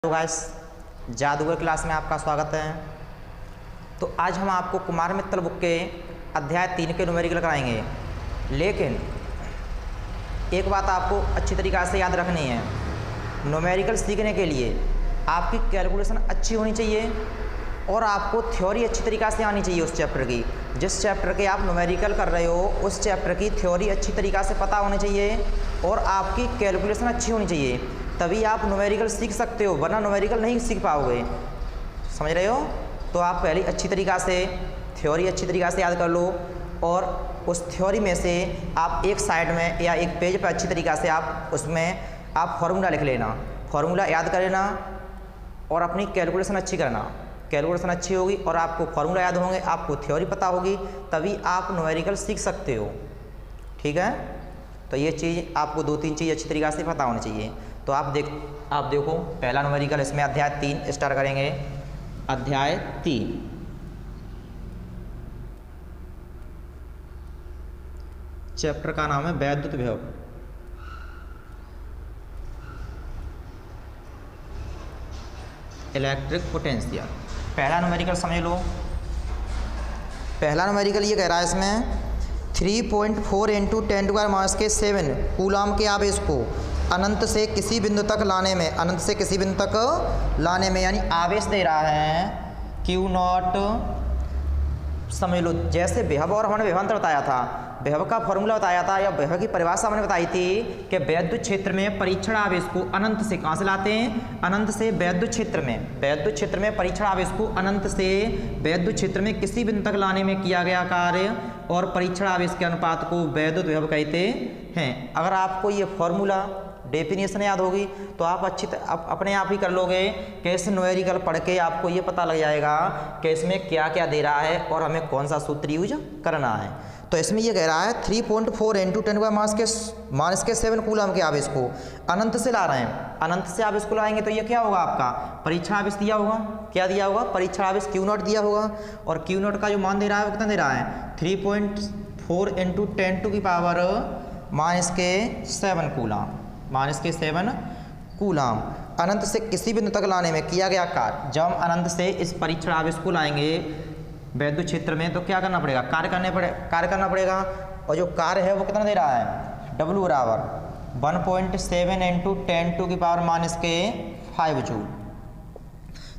Hello guys, जादूगर class में आपका स्वागत है। तो आज हम आपको कुमार मित्तल बुक के अध्याय 3 के न्यूमेरिकल कराएंगे। लेकिन एक बात आपको अच्छी तरीक़ा से याद रखनी है, न्यूमेरिकल सीखने के लिए आपकी कैलकुलेशन अच्छी होनी चाहिए और आपको थ्योरी अच्छी तरीक़ा से आनी चाहिए उस चैप्टर की। जिस चैप्टर के आप न्यूमेरिकल कर रहे हो उस चैप्टर की थ्योरी अच्छी तरीक़ा से पता होनी चाहिए और आपकी कैलकुलेशन अच्छी होनी चाहिए, तभी आप न्यूमेरिकल सीख सकते हो, वरना न्यूमेरिकल नहीं सीख पाओगे। समझ रहे हो? तो आप पहले अच्छी तरीक़ा से थ्योरी अच्छी तरीक़ा से याद कर लो और उस थ्योरी में से आप एक साइड में या एक पेज पर अच्छी तरीक़ा से आप उसमें आप फार्मूला लिख लेना, फार्मूला याद कर लेना और अपनी कैलकुलेशन अच्छी करना। कैलकुलेशन अच्छी होगी और आपको फार्मूला याद होंगे, आपको थ्योरी पता होगी, तभी आप न्यूमेरिकल सीख सकते हो। ठीक है? तो ये चीज़ आपको 2-3 चीज़ अच्छी तरीक़ा से पता होनी चाहिए। तो आप देखो पहला न्यूमेरिकल इसमें अध्याय 3 स्टार्ट करेंगे। अध्याय 3 चैप्टर का नाम है वैद्युत विभव। Electric potential. पहला न्यूमेरिकल समझ लो। पहला न्यूमेरिकल ये कह रहा है इसमें 3.4 × 10⁻⁷ कूलाम के आवेश को अनंत से किसी बिंदु तक लाने में, अनंत से किसी बिंदु तक लाने में, यानी आवेश दे रहा है Q0। समझ लो जैसे विभव और हमने विभवांतर बताया था, विभव का फॉर्मूला बताया था या विभव की परिभाषा हमने बताई थी कि वैद्युत क्षेत्र में परीक्षण आवेश को अनंत से कहाँ से लाते हैं? अनंत से वैद्युत क्षेत्र में। वैद्युत क्षेत्र में परीक्षण आवेश को अनंत से वैद्युत क्षेत्र में किसी बिंदु तक लाने में किया गया कार्य और परीक्षण आवेश के अनुपात को वैद्युत विभव कहते हैं। अगर आपको ये फॉर्मूला डेफिनेशन याद होगी तो आप अपने आप ही कर लोगे कि इस न्यूमेरिकल पढ़ के आपको ये पता लग जाएगा कि इसमें क्या क्या दे रहा है और हमें कौन सा सूत्र यूज करना है। तो इसमें ये कह रहा है 3.4 × 10⁻⁷ कूलम के आवेश को अनंत से ला रहे हैं। अनंत से आवेश को लाएंगे तो ये क्या होगा? आपका परीक्षण आवेश दिया होगा। क्या दिया होगा? परीक्षण आवेश Q0 दिया होगा और Q0 का जो मान दे रहा है वो कितना दे रहा है? 3.4 × 10⁻⁷ कूलम, -7 कूलाम। अनंत से किसी बिंदु तक लाने में किया गया कार्य। जब हम अनंत से इस परीक्षण आवेश को लाएंगे वैद्युत क्षेत्र में तो क्या करना पड़ेगा? कार्य करना पड़ेगा। और जो कार्य है वो कितना दे रहा है? W = 1.7 × 10⁻⁵ joule.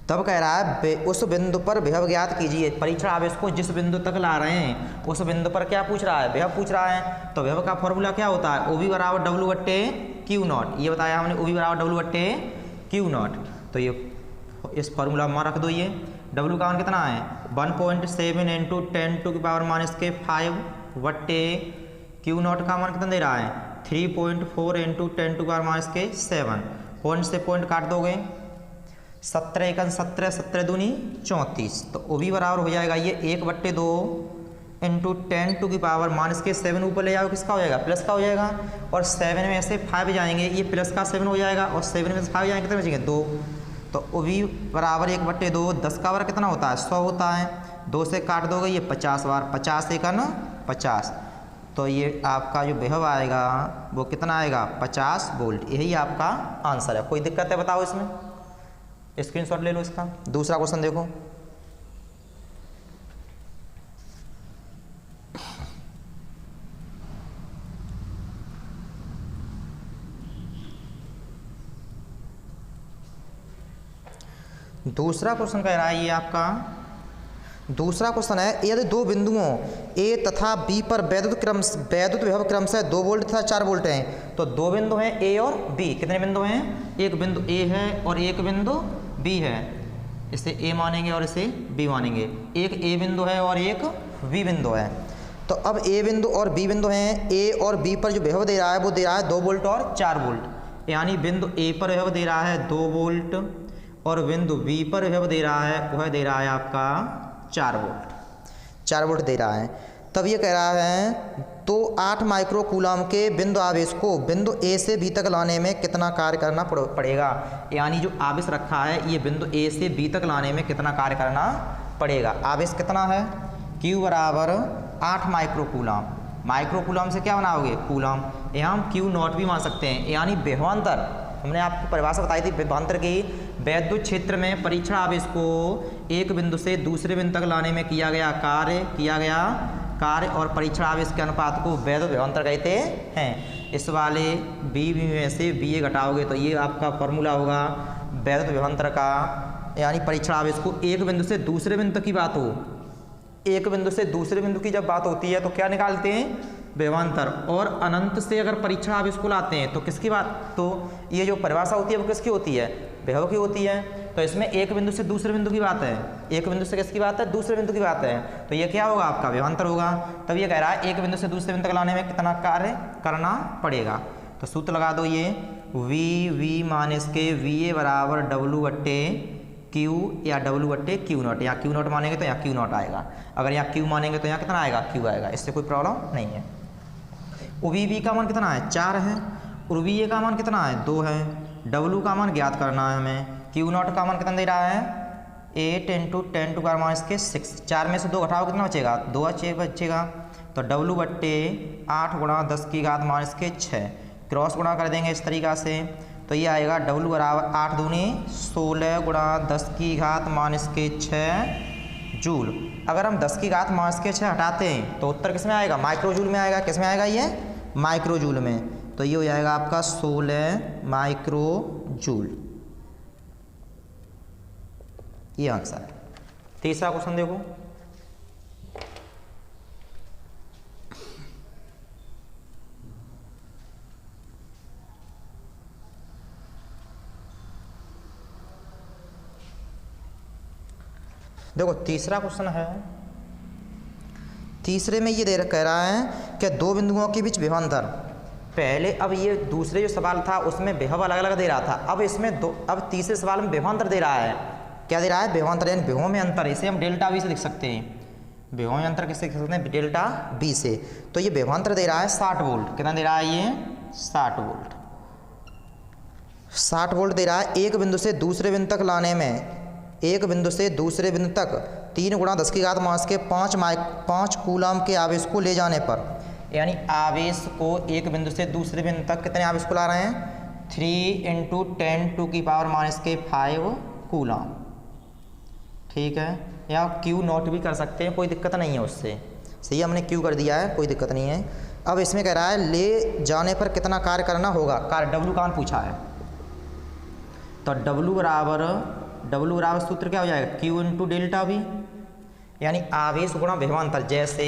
तब कह रहा है उस बिंदु पर विभव ज्ञात कीजिए। परीक्षण आवेश को जिस बिंदु तक ला रहे हैं उस बिंदु पर क्या पूछ रहा है? विभव पूछ रहा है। तो विभव का फॉर्मूला क्या होता है? OV = W/Q0। ये बताया हमने, OV = W/Q0। तो ये इस फॉर्मूला में रख दो। ये W का मान कितना है? 1.7 × 10⁵ Q0 का मान कितना दे रहा है? 3.4 × 10⁻⁷। पॉइंट से पॉइंट काट दोगे, 17 × 17, 17 दूनी 34। तो OV बराबर हो जाएगा ये 1/2 × 10⁻⁷ ऊपर ले जाओ, किसका हो जाएगा? प्लस का हो जाएगा। और 7 में से 5 जाएंगे, ये प्लस का 7 हो जाएगा और 7 में से 5 जाएंगे, कितने बचेंगे? 2। तो OV बराबर 1/2, 10 का वर्ग कितना होता है? 100 होता है। 2 से काट दोगे ये 50 बार, 50 × 50। तो ये आपका जो विभव आएगा वो कितना आएगा? 50 वोल्ट। यही आपका आंसर है। कोई दिक्कत है बताओ इसमें? स्क्रीनशॉट ले लो इसका। दूसरा क्वेश्चन देखो। दूसरा क्वेश्चन कह रहा है, ये आपका दूसरा क्वेश्चन है, यदि दो बिंदुओं A तथा B पर वैद्युत विभव क्रमशः 2 वोल्ट तथा 4 वोल्ट हैं। तो दो बिंदु हैं A और B। कितने बिंदु हैं? एक बिंदु A है और एक बिंदु B है। इसे A मानेंगे और इसे B मानेंगे। एक A बिंदु है और एक B बिंदु है। तो अब A बिंदु और B बिंदु हैं। A और B पर जो विभव दे रहा है वो दे रहा है 2 वोल्ट और 4 वोल्ट। यानी बिंदु A पर विभव दे रहा है 2 वोल्ट और बिंदु B पर विभव दे रहा है वह दे रहा है आपका 4 वोल्ट। 4 वोल्ट दे रहा है। तब ये कह रहा है तो 8 माइक्रो कूलम के बिंदु आवेश को बिंदु A से B तक लाने में कितना कार्य करना पड़ेगा? यानी जो आवेश रखा है ये बिंदु A से B तक लाने में कितना कार्य करना पड़ेगा? आवेश कितना है? Q = 8 micro coulomb. Micro coulomb से क्या बनाओगे? कूलम। यहाँ हम Q0 भी मान सकते हैं, यानी विभवांतर हमने आपको परिभाषा बताई थी विभवांतर की, वैद्युत क्षेत्र में परीक्षण आवेश को एक बिंदु से दूसरे बिंदु तक लाने में किया गया कार्य और परीक्षण आवेश के अनुपात को वैद्युत विभवांतर कहते हैं। इस वाले बी में से बी ए घटाओगे तो ये आपका फॉर्मूला होगा वैद्युत विभवांतर का, यानी परीक्षण आवेश को एक बिंदु से दूसरे बिंदु तक की बात हो, एक बिंदु से दूसरे बिंदु की जब बात होती है तो क्या निकालते हैं विभवांतर, और अनंत से अगर परीक्षण आवेश को लाते हैं तो किसकी बात, तो ये जो परिभाषा होती है वो किसकी होती है, विभव की होती है। तो इसमें एक बिंदु से दूसरे बिंदु की बात है, एक बिंदु से किसकी बात है, दूसरे बिंदु की बात है, तो ये क्या होगा आपका विभवांतर होगा। तब ये कह रहा है एक बिंदु से दूसरे बिंदु तक लाने में कितना कार्य करना पड़ेगा। तो सूत्र लगा दो, ये वी माइनस के वी ए बराबर डब्लू बट्टे क्यू या डब्लू बट्टे क्यू नॉट, या क्यू नॉट मानेंगे तो यहाँ क्यू नॉट आएगा, अगर यहाँ क्यू मानेंगे तो यहाँ कितना आएगा, क्यू आएगा, इससे कोई प्रॉब्लम नहीं है। वी का मान कितना है, 4 है, और वी ए का मान कितना है, 2 है। डब्लू का मान ज्ञात करना है हमें, क्यू नॉट का मान कितना दे रहा है 8 × 10⁻⁶, 4 में से 2 घटाओ कितना बचेगा, 2 बचेगा। तो डब्लू बट्टे 8 × 10⁻⁶, क्रॉस गुणा कर देंगे इस तरीक़ा से, तो ये आएगा डब्लू बराबर 8 दूनी 16 × 10⁻⁶ जूल। अगर हम 10⁻⁶ हटाते हैं तो उत्तर किस में आएगा, माइक्रो जूल में आएगा। किस में आएगा ये, माइक्रो जूल में। तो ये हो जाएगा आपका 16 माइक्रो जूल, ये आंसर है। तीसरा क्वेश्चन देखो, देखो तीसरा क्वेश्चन है, तीसरे में ये कह रहा है कि दो बिंदुओं के बीच विभवांतर, पहले अब ये दूसरे जो सवाल था उसमें विभव अलग अलग दे रहा था, अब इसमें अब तीसरे सवाल में विभवांतर दे रहा है। क्या दे रहा है, विभवांतर, यानी विभवों में अंतर, इसे हम डेल्टा वी से लिख सकते हैं। विभवों में अंतर किससे लिख सकते हैं, डेल्टा वी से। तो ये विभवांतर दे रहा है 60 वोल्ट, कितना दे रहा है ये 60 वोल्ट, 60 वोल्ट दे रहा है। एक बिंदु से दूसरे बिंदु तक लाने में, एक बिंदु से दूसरे बिंदु तक 3 × 10⁻⁵ कूलम के आवेश को ले जाने पर, यानी आवेश को एक बिंदु से दूसरे बिंदु तक कितने आवेश को ला रहे हैं, 3 × 10⁵ कूलम, ठीक है। या क्यू नॉट भी कर सकते हैं, कोई दिक्कत नहीं है उससे, सही, हमने क्यू कर दिया है, कोई दिक्कत नहीं है। अब इसमें कह रहा है ले जाने पर कितना कार्य करना होगा, कार्य डब्लू का मान पूछा है। तो डब्लू बराबर सूत्र क्या हो जाएगा, क्यू × डेल्टा वी, यानी आवेश गुणा विभवांतर। जैसे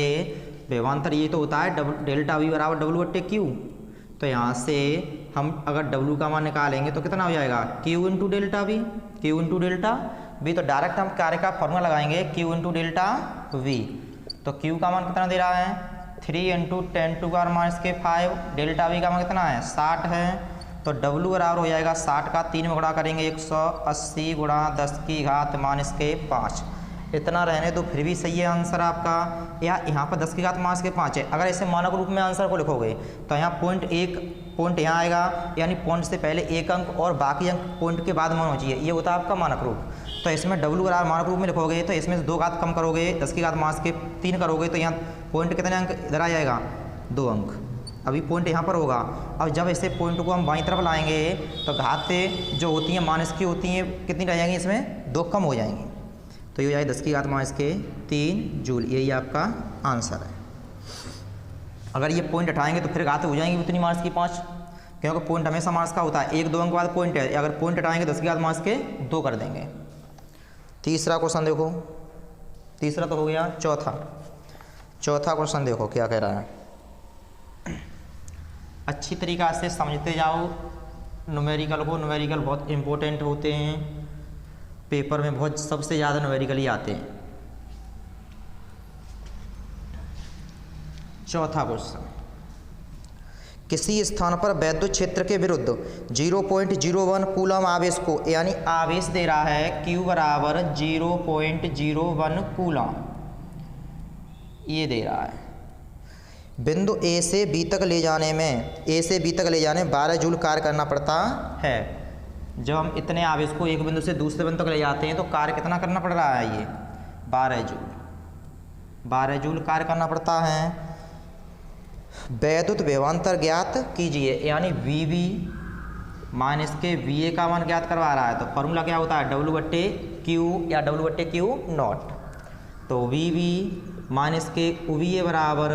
विभवांतर ये तो होता है डेल्टा वी बराबर डब्लू बट्टे क्यू, तो यहाँ से हम अगर डब्लू का मान निकालेंगे तो कितना हो जाएगा, Q × delta we, Q × delta we. तो डायरेक्ट हम कार्य का फॉर्मूला लगाएंगे क्यू × डेल्टा वी। तो क्यू का मान कितना दे रहा है 3 × 10⁻⁵, डेल्टा वी का मान कितना है 60 है। तो डब्लू बराबर हो जाएगा 60 का 3 में गुणा करेंगे 180 × 10⁻⁵, इतना रहने दो, फिर भी सही है आंसर आपका। या यहाँ पर 10⁻⁵ है। अगर ऐसे मानक रूप में आंसर को लिखोगे तो यहाँ पॉइंट यहाँ आएगा, यानी पॉइंट से पहले एक अंक और बाकी अंक पॉइंट के बाद मान होना चाहिए, ये होता है आपका मानक रूप। तो इसमें डब्लू बराबर मानक रूप में लिखोगे तो इसमें से 2 घात कम करोगे, 10⁻�3 करोगे तो यहाँ पॉइंट कितने अंक इधर आ जाएगा, 2 अंक। अभी पॉइंट यहाँ पर होगा। अब जब ऐसे पॉइंट को हम बाईं तरफ लाएंगे तो घातें जो होती हैं माइनस की होती हैं, कितनी रह जाएंगी, इसमें 2 कम हो जाएंगी। तो ये हो जाएगा 10⁻³ जूल, यही आपका आंसर है। अगर ये पॉइंट हटाएंगे तो फिर घातें हो जाएंगी उतनी -5, क्योंकि पॉइंट हमेशा माइनस का होता है, 1-2 अंक के बाद पॉइंट है। अगर पॉइंट हटाएंगे 10⁻2 कर देंगे। तीसरा क्वेश्चन देखो, तीसरा तो हो गया, चौथा क्वेश्चन देखो क्या कह रहा है। अच्छी तरीक़ा से समझते जाओ न्यूमेरिकल को, न्यूमेरिकल बहुत इम्पोर्टेंट होते हैं, पेपर में बहुत सबसे ज़्यादा न्यूमेरिकल ही आते हैं। चौथा क्वेश्चन, किसी स्थान पर वैद्युत क्षेत्र के विरुद्ध 0.01 कूलम आवेश को, यानी आवेश दे रहा है Q बराबर 0.01 कूलम, ये दे रहा है। बिंदु A से B तक ले जाने में 12 जूल कार्य करना पड़ता है। जब हम इतने आवेश को एक बिंदु से दूसरे बिंदु तक ले जाते हैं तो कार्य कितना करना पड़ रहा है, ये 12 जूल कार्य करना पड़ता है। वैद्युत विभवांतर ज्ञात कीजिए, यानी VV माइनस के वी ए का मान ज्ञात करवा रहा है, तो फॉर्मूला क्या होता है W/Q या W/Q नॉट। तो वी वी माइनस के वी ए बराबर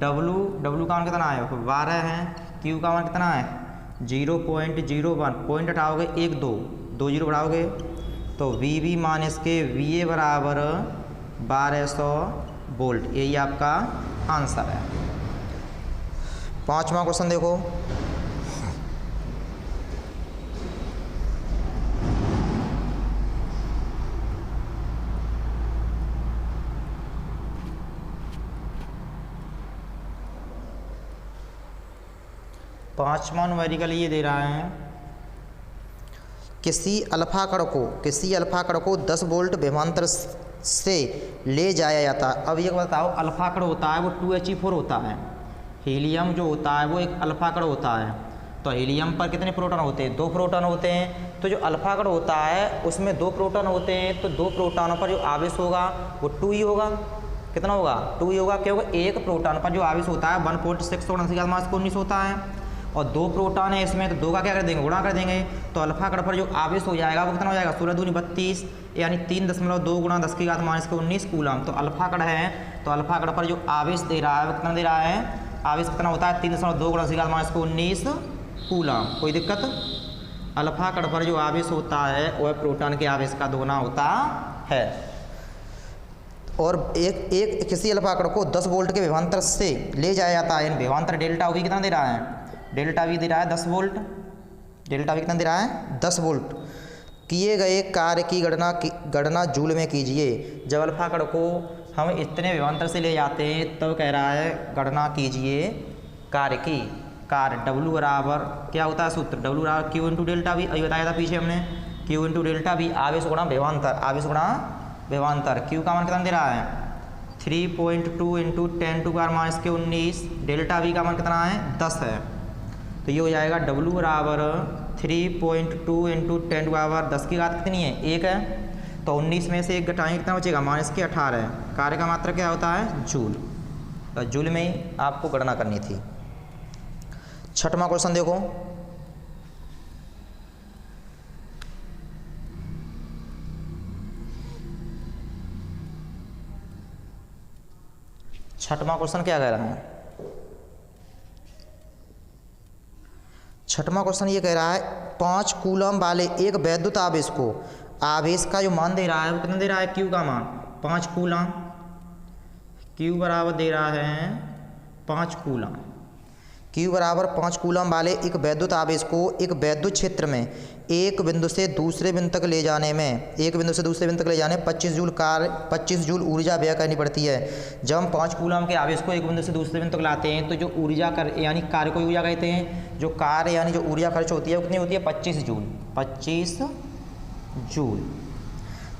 W का मान कितना है 12 है, Q का मान कितना है 0.01, पॉइंट हटाओगे 1 2 2 0 बढ़ाओगे तो वी वी माइनस के वी ए बराबर 1200 वोल्ट। यही आपका आंसर है। 5वां क्वेश्चन देखो, पांचवा न्यूमेरिकल ये दे रहा है, किसी अल्फा कण को 10 वोल्ट विभवांतर से ले जाया जाता है। अब ये बताओ, अल्फा कण होता है वो 2He4 होता है, हीलियम जो होता है वो एक अल्फा कण होता है। तो हीलियम पर कितने प्रोटॉन होते हैं 2 प्रोटॉन होते हैं। तो जो अल्फा कण होता है उसमें 2 प्रोटॉन होते हैं, तो 2 प्रोटॉनों पर जो आवेश होगा वो 2 ही होगा। कितना होगा 2 ही होगा, क्योंकि एक प्रोटॉन पर जो आवेश होता है 1.6 होता है और 2 प्रोटॉन है इसमें, तो 2 का क्या कर देंगे गुणा कर देंगे। तो अल्फा कण पर जो आवेश हो जाएगा वो कितना हो जाएगा 16 दूनी 32 यानी 3.2 गुणा 10⁻⁻19 कूलम। तो अल्फा कण है, तो अल्फा कण पर जो आवेश दे रहा है वो कितना दे रहा है, आवेश कितना होता है 3.2 गुणा 10⁻19 कूलम। कोई दिक्कत? अल्फा कण पर जो आवेश होता है वह प्रोटॉन के आवेश का 2 गुना होता है। और एक किसी अल्फा कण को 10 वोल्ट के विभवांतर से ले जाया जाता है। विभवांतर डेल्टा वी कितना दे रहा है, डेल्टा वी दे रहा है 10 वोल्ट। डेल्टा वी कितना दे रहा है 10 वोल्ट। किए गए कार्य की गणना जूल में कीजिए। जब अल्फा कण को हम इतने विभवांतर से ले जाते हैं तब कह रहा है गणना कीजिए कार्य की। कार्य W बराबर क्या होता है सूत्र, W बराबर Q इंटू डेल्टा वी। अभी बताया था पीछे हमने, Q इंटू डेल्टा वी आवेश गुणा विभवांतर, आवेश गुणा विभवांतर। Q का मान कितना दे रहा है 3.2 इंटू 10⁻⁻19। डेल्टा वी का मान कितना है 10 है। तो ये हो जाएगा W बराबर 3.2 इंटू 10⁻10 की घात कितनी है 1 है। तो 19 में से 1 घटाएंगे कितना बचेगा -18। कार्य का मात्रा क्या होता है जूल। तो जूल में ही आपको गणना करनी थी। 6वां क्वेश्चन देखो, छठवां क्वेश्चन क्या कह रहा है, 6वां क्वेश्चन ये कह रहा है 5 कूलम वाले एक वैद्युत आवेश को आवेश का जो मान दे रहा है वो कितना दे रहा है Q का मान 5 कूलम। Q बराबर दे रहा है 5 कूलम। Q बराबर 5 कूलम वाले एक वैद्युत आवेश को एक वैद्युत क्षेत्र में एक बिंदु से दूसरे बिंदु तक ले जाने में 25 जूल ऊर्जा व्यय करनी पड़ती है। जब हम 5 कूलम के आवेश को एक बिंदु से दूसरे बिंदु तक लाते हैं तो जो ऊर्जा यानी कार्य को ऊर्जा कहते हैं। जो कार्य यानी जो ऊर्जा खर्च होती है वो कितनी होती है 25 जूल।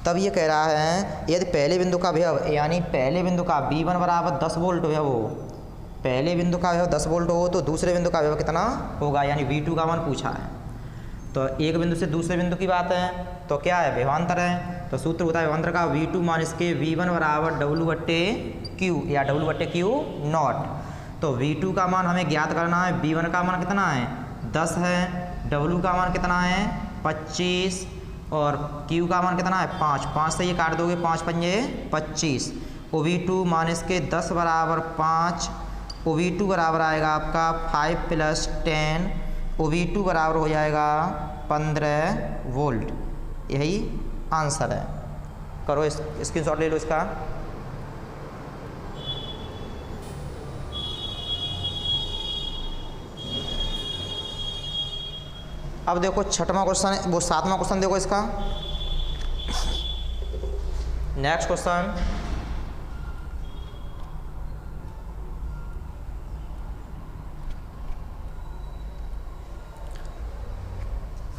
तब ये कह रहा है यदि पहले बिंदु का विभव यानी पहले बिंदु का V1 बराबर 10 वोल्ट विभव हो, पहले बिंदु का विभव 10 वोल्ट हो तो दूसरे बिंदु का विभव कितना होगा, यानी V2 का मान पूछा है। तो एक बिंदु से दूसरे बिंदु की बात है तो क्या है विभवांतर है। तो सूत्र होता है विभवांतर का V2 माइनस के V1 बराबर W/Q या W/Q नॉट। तो V2 का मान हमें ज्ञात करना है, V1 का मान कितना है 10 है, W का मान कितना है 25 और Q का मान कितना है 5 से ये काट दोगे 5 पंजे 25। V2 माइनस के 10 बराबर 5, V2 बराबर आएगा आपका 5 + 10, V2 बराबर हो जाएगा 15 वोल्ट। यही आंसर है। करो स्क्रीनशॉट ले लो इसका। अब देखो 6वां क्वेश्चन, वो 7वां क्वेश्चन देखो इसका। नेक्स्ट क्वेश्चन,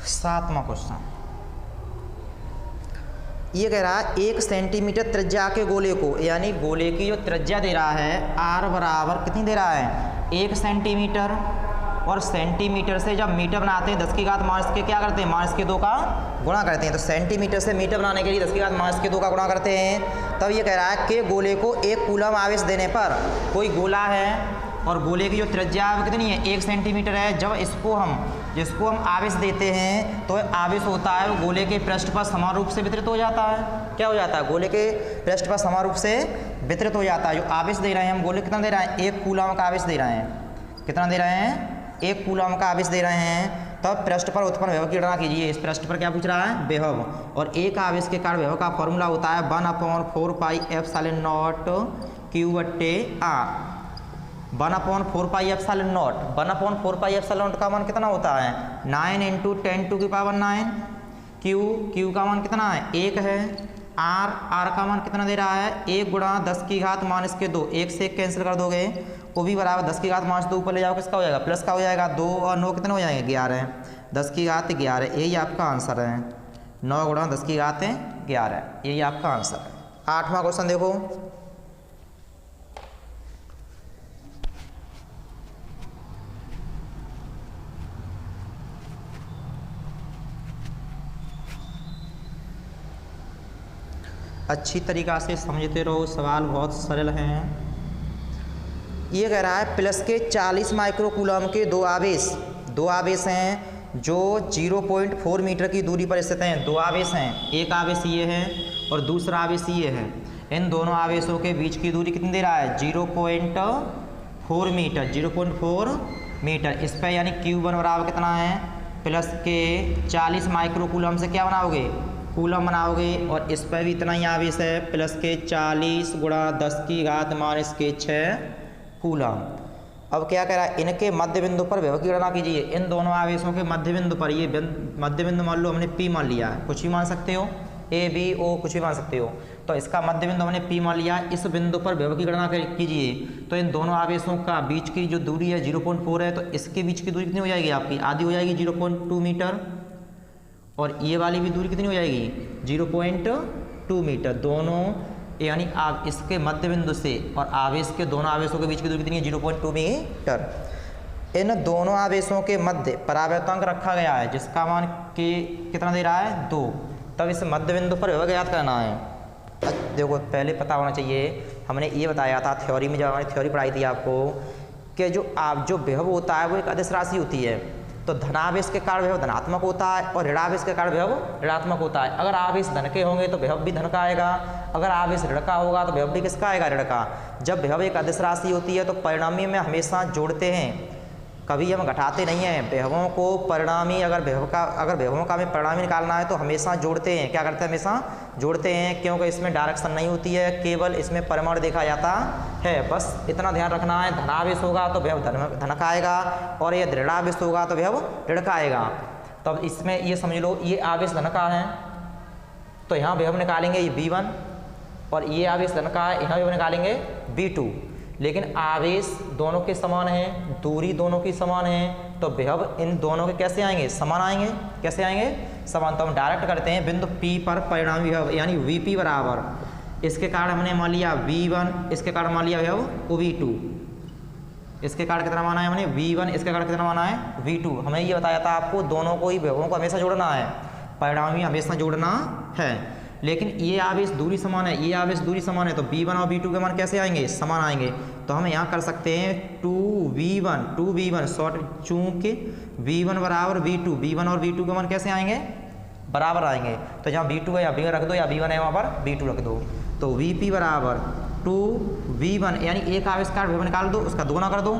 सातवां क्वेश्चन ये कह रहा है 1 सेंटीमीटर त्रिज्या के गोले को, यानी गोले की जो त्रिज्या दे रहा है R बराबर कितनी दे रहा है 1 सेंटीमीटर, और सेंटीमीटर से जब मीटर बनाते हैं 10 की घात माइनस के क्या करते हैं -2 का गुणा करते हैं। तो सेंटीमीटर से मीटर बनाने के लिए 10 की घात -2 का गुणा करते हैं। तब ये कह रहा है कि गोले को 1 कूलम आवेश देने पर, कोई गोला है और गोले की जो त्रिज्या है वो कितनी है 1 सेंटीमीटर है। जब इसको हम जिसको हम आवेश देते हैं तो आवेश होता है वो गोले के पृष्ठ पर समान रूप से वितरित हो जाता है। क्या हो जाता है? गोले के पृष्ठ पर समान रूप से वितरित हो जाता है। जो आवेश दे रहे हैं हम, गोले कितना दे रहे हैं? 1 कूलम का आवेश दे रहे हैं। कितना दे रहे हैं? 1 कूलम का आवेश दे रहे हैं। तब पृष्ठ पर उत्पन्न विभव की गणना कीजिए। इस पृष्ठ पर क्या पूछ रहा है? विभव। और एक आवेश के कारण विभव का फॉर्मूला होता है 1/4 pi epsilon not Q/R। 1/4 pi epsilon not. 1/4 pi epsilon not का मान कितना होता है? 9 × 10⁹ Q का मान कितना है? 1 है। R का मान कितना दे रहा है? 1 × 10⁻²। 1 से 1 कैंसिल कर दोगे, वो भी बराबर 10⁻²। ऊपर ले जाओ, किसका हो जाएगा? प्लस का हो जाएगा। 2 और 9 कितने हो जाएंगे? 11। 10⁻11, यही आपका आंसर है। 9 × 10⁻11, यही आपका आंसर है। 8वां क्वेश्चन देखो। अच्छी तरीक़ा से समझते रहो, सवाल बहुत सरल हैं। ये कह रहा है प्लस के 40 माइक्रोकूलम के दो आवेश हैं जो 0.4 मीटर की दूरी पर स्थित हैं। 2 आवेश हैं, एक आवेश ये है और दूसरा आवेश ये है। इन दोनों आवेशों के बीच की दूरी कितनी दे रहा है? 0.4 मीटर। 0.4 मीटर। इस पर यानी Q1 बराबर कितना है? प्लस के 40 माइक्रोकूलम से क्या बनाओगे? कूलम बनाओगे। और इस पर भी इतना ही आवेश है, प्लस के 40 × 10⁻6 कूलम। अब क्या कह रहा है? इनके मध्य बिंदु पर विभव की गणना कीजिए। इन दोनों आवेशों के मध्य बिंदु पर, ये मध्य बिंदु मान लो हमने P मान लिया है, कुछ भी मान सकते हो, A B O कुछ भी मान सकते हो। तो इसका मध्य बिंदु हमने P मान लिया। इस बिंदु पर विभव की गणना कीजिए। तो इन दोनों आवेशों का बीच की जो दूरी है 0.4 है, तो इसके बीच की दूरी कितनी हो जाएगी आपकी? आधी हो जाएगी, 0.2 मीटर। और ये वाली भी दूरी कितनी हो जाएगी? 0.2 मीटर। दोनों यानी आप इसके मध्य बिंदु से और आवेश के दोनों आवेशों के बीच की दूरी कितनी है? 0.2 मीटर। इन दोनों आवेशों के मध्य परावर्तनांक रखा गया है, जिसका मान कितना दे रहा है? 2। तब इस मध्य बिंदु पर विभव ज्ञात करना है। देखो पहले पता होना चाहिए, हमने ये बताया था थ्योरी में, जब हमारी थ्योरी पढ़ाई थी आपको, कि जो विभव होता है वो एक अदिश राशि होती है। तो धनावेश के कारण विभव धनात्मक होता है और ऋणावेश के कारण विभव ऋणात्मक होता है। अगर आवेश धन के होंगे तो विभव भी धन का आएगा, अगर आवेश ऋण का होगा तो विभव भी किसका आएगा? ऋण का। जब विभव एक अदिश राशि होती है तो परिणामी में हमेशा जोड़ते हैं, कभी हम घटाते नहीं हैं। विभवों को परिणामी, अगर विभवों का हमें परिणामी निकालना है तो हमेशा जोड़ते हैं। क्या करते हैं? हमेशा जोड़ते हैं, क्योंकि इसमें डायरेक्शन नहीं होती है, केवल इसमें परिमाण देखा जाता है। बस इतना ध्यान रखना है, धनावेश होगा तो विभव धन का आएगा और ये ऋणावेश होगा तो विभव ऋण का आएगा। तब इसमें ये समझ लो, ये आवेश धन का है तो यहाँ विभव निकालेंगे ये V1, और ये आवेश धन का है, यहाँ विभव निकालेंगे V2। लेकिन आवेश दोनों के समान हैं, दूरी दोनों की समान है, तो विभव इन दोनों के कैसे आएंगे? समान आएंगे। कैसे आएंगे? समान। तो हम डायरेक्ट करते हैं बिंदु P पर परिणामी विभव यानी VP बराबर, इसके कारण हमने मान लिया V1, इसके कारण मान लिया विभव V2। इसके कारण कितना माना है हमने? V1, इसके कारण कितना माना है? V2। हमें ये बताया था आपको, दोनों को ही विभवों को हमेशा जोड़ना है, परिणामी हमेशा जोड़ना है। लेकिन ये आवेश दूरी समान है, ये आवेश दूरी समान है, तो V1 और V2 के मान कैसे आएंगे? समान आएंगे। तो हम यहाँ कर सकते हैं 2V1 शॉर्ट, चूँकि V1 बराबर V2, V1 और V2 के मान कैसे आएंगे? बराबर आएंगे। तो जहाँ V2 है या V1 रख दो, या V1 है वहाँ पर V2 रख दो। तो VP बराबर 2V1, यानी एक आवेश का विभव निकाल दो, उसका दोगुना कर दो।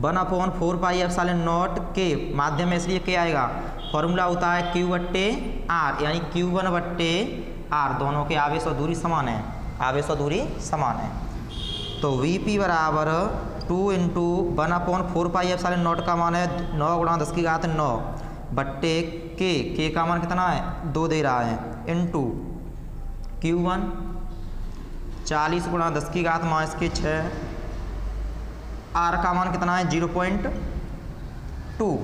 1/4 पाई एप्सिलॉन नॉट के माध्यम में, इसलिए क्या आएगा? फॉर्मूला होता है Q/R, यानी Q1/R। दोनों के आवेश और दूरी समान है, आवेश और दूरी समान है। तो VP बराबर 2 × 1/4 पाई एप्सिलॉन नॉट का मान है 9 × 10⁹9 बट्टे K का मान कितना है? 2 दे रहा है, इंटू Q1 40 × 10⁻6। R का मान कितना है? 0.2।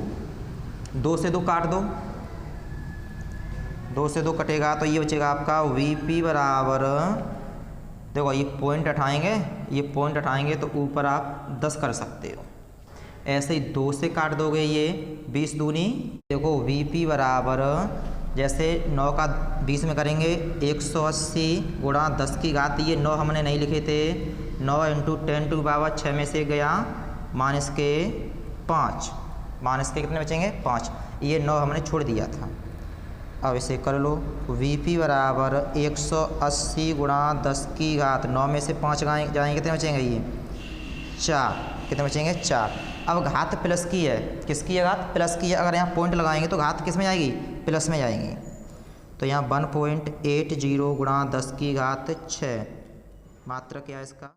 2 से 2 काट दो, 2 से 2 कटेगा तो ये बचेगा आपका VP बराबर, देखो ये पॉइंट हटाएंगे, ये पॉइंट हटाएंगे तो ऊपर आप 10 कर सकते हो। ऐसे ही 2 से काट दोगे, ये 20 दूनी, देखो VP बराबर, जैसे 9 का 20 में करेंगे 180 × 10⁻, ये 9 हमने नहीं लिखे थे, 9 × 10⁻6 में से गया -5, माइनस के कितने बचेंगे 5, ये 9 हमने छोड़ दिया था। अब इसे कर लो, Vp बराबर 180 गुणा 10 की घात 9 में से 5 जाएंगे कितने बचेंगे ये 4, कितने बचेंगे 4। अब घात प्लस की है, किसकी है घात प्लस की है, अगर यहाँ पॉइंट लगाएंगे तो घात किस में जाएगी प्लस में जाएंगी। तो यहाँ 1.80 गुणा 10 की घात 6 मात्रक क्या है इसका